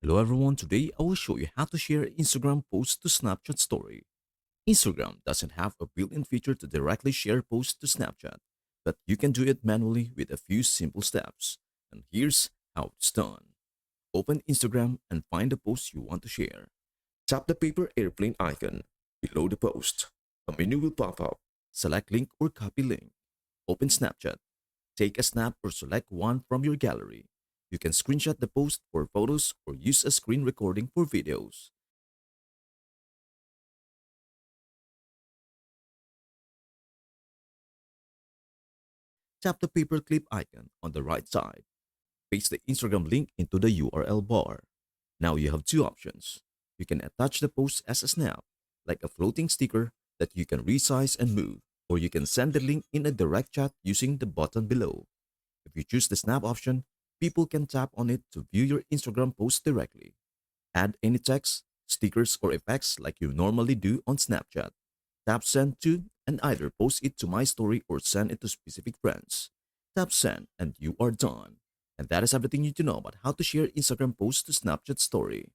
Hello everyone, today I will show you how to share Instagram post to Snapchat story. Instagram doesn't have a built-in feature to directly share posts to Snapchat, but you can do it manually with a few simple steps. And here's how it's done. Open Instagram and find the post you want to share. Tap the paper airplane icon below the post. A menu will pop up. Select link or copy link. Open Snapchat. Take a snap or select one from your gallery. You can screenshot the post for photos or use a screen recording for videos. Tap the paperclip icon on the right side. Paste the Instagram link into the URL bar. Now you have two options. You can attach the post as a snap, like a floating sticker that you can resize and move, or you can send the link in a direct chat using the button below. If you choose the snap option, people can tap on it to view your Instagram post directly. Add any text, stickers, or effects like you normally do on Snapchat. Tap send to and either post it to my story or send it to specific friends. Tap send and you are done. And that is everything you need to know about how to share Instagram posts to Snapchat story.